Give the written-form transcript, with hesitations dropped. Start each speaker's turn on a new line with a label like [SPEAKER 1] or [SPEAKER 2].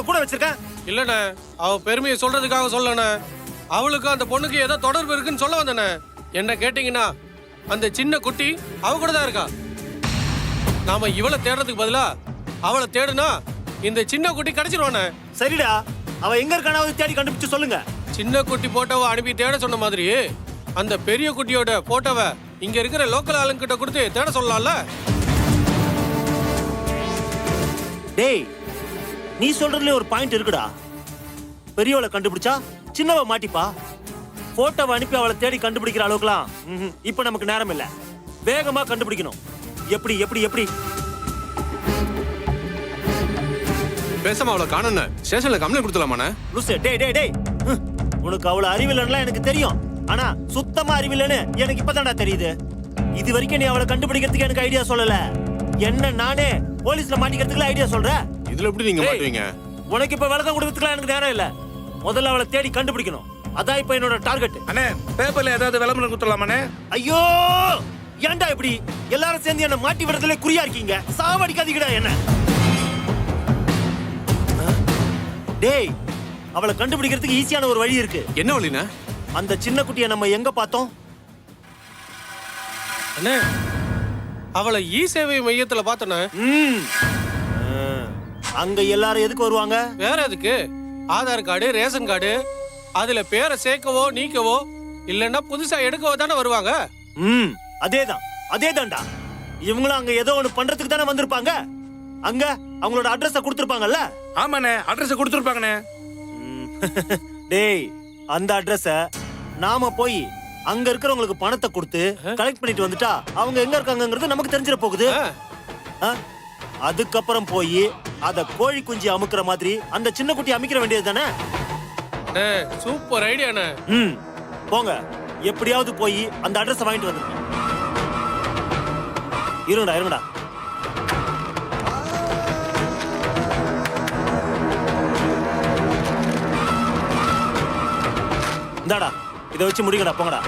[SPEAKER 1] அவளை கூட வச்சிருக்க?
[SPEAKER 2] இல்லண்ணே, அவ பெருமையை சொல்றதுக்காக சொல்லண்ணே. அவளுக்கு அந்த பொண்ணுக்கு ஏதோ தொடர்பு இருக்குன்னு சொல்ல வந்தனே. என்ன கேட்டீங்கன்னா அந்த சின்ன குட்டி அவ கூட தான் இருக்கா. நாம இவளை தேடுறதுக்கு பதிலா அவளை தேடுனா இந்த சின்ன குட்டி கிடைச்சிருவானே.
[SPEAKER 1] சரிடா, அவ எங்க இருக்கானாவது தேடி கண்டுபிடிச்சு சொல்லுங்க.
[SPEAKER 2] சின்ன குட்டி போட்டோவை அனுப்பி தேட சொன்ன மாதிரி அந்த பெரிய குட்டியோட போட்டோவை இங்க இருக்கிற லோக்கல் ஆளுங்கிட்ட கொடுத்து தேட சொல்லலாம்ல.
[SPEAKER 1] டேய், நீ சொல்றதுல ஒரு பாயிண்ட் இருக்குடா. பெரியவளை கண்டுபிடிச்சா சின்னவ மாட்டிப்பா. போட்டோவை அனுப்பி அவளை தேடி கண்டுபிடிக்கிற அளவுக்குலாம் இப்ப நமக்கு நேரம் இல்ல. வேகமா கண்டுபிடிக்கணும். எப்படி எப்படி எப்படி?
[SPEAKER 3] பேசாம அவளை காணன ஸ்டேஷன்ல கம்ப்ளைண்ட் கொடுத்துலாமாண்ணே?
[SPEAKER 1] லூசே, டேய் டேய் டேய், உனக்கு அவ்வளவு அறிவில்லைன்னு எனக்கு தெரியும். ஆனா சுத்தமா அறிவில்லைன்னு எனக்கு இப்பதான்டா தெரியுது. இது வரைக்கும் நீ அவளை கண்டுபிடிக்கிறதுக்கு எனக்கு ஐடியா சொல்லல. என்ன நானே போலீஸ்ல மாட்டிக்கிறதுக்கு ஐடியா சொல்ற?
[SPEAKER 3] இதுல எப்படி நீங்க மாட்டுவீங்க?
[SPEAKER 1] உனக்கு இப்ப விளக்கம் கொடுக்கிறதுக்கு எனக்கு நேரம் இல்ல. முதல்ல அவளை தேடி கண்டுபிடிக்கணும். அதான் இப்ப என்னோட டார்கெட்.
[SPEAKER 4] அண்ணே, பேப்பர்ல ஏதாவது விளம்பரம் கொடுத்துடலாமாண்ணே?
[SPEAKER 1] ஐயோ, ஏன்டா இப்படி எல்லாரும் சேர்ந்து என்ன மாட்டி விடுறதுல குறியா இருக்கீங்க? சாவடிக்காதீங்கடா என்ன. டேய், அவளை கண்டுபிடிக்கிறதுக்கு ஈஸியான ஒரு வழி இருக்கு.
[SPEAKER 3] என்ன வழிண்ணே?
[SPEAKER 1] அந்த சின்ன குட்டியை நம்ம எங்க பார்த்தோம்?
[SPEAKER 2] அண்ணே, அவளை இ சேவை மையத்துல பார்த்தனே.
[SPEAKER 1] அங்க எல்லாரும் எதுக்கு வருவாங்க?
[SPEAKER 2] வேற எதுக்கு? ஆதார் கார்டு, ரேஷன் கார்டு, அதுல பேரை சேர்க்கவோ நீக்கவோ இல்லன்னா புதுசா எடுக்கவோ தானே வருவாங்க.
[SPEAKER 1] அதேதான் அதேதான்டா. இவங்களும் அங்க ஏதோ ஒண்ணு பண்றதுக்கு தானே வந்திருப்பாங்க. அங்க அவங்களோட அட்ரஸ கொடுத்திருப்பாங்கல்ல?
[SPEAKER 4] ஆமாண்ணே, அட்ரஸ் கொடுத்துருப்பாங்கண்ணே.
[SPEAKER 1] டேய், அந்த அட்ரஸ நாம போய் அங்க இருக்கிறவங்களுக்கு பணத்தை கொடுத்து கலெக்ட் பண்ணிட்டு வந்துட்டா அவங்க எங்க இருக்காங்கங்கிறது நமக்கு தெரிஞ்சிட போகுது. அதுக்கப்புறம் போய் அத கோழி குஞ்சு அமுக்குற மாதிரி அந்த சின்ன குட்டி அமைக்கிற வேண்டியது தானே?
[SPEAKER 2] சூப்பர் ஐடியாண்ணே.
[SPEAKER 1] போங்க, எப்படியாவது போய் அந்த அட்ரஸ் வாங்கிட்டு வந்துருங்க. இருங்கடா இருங்கடா. இந்தாடா, இதை வச்சு முடிங்கடா, போங்கடா.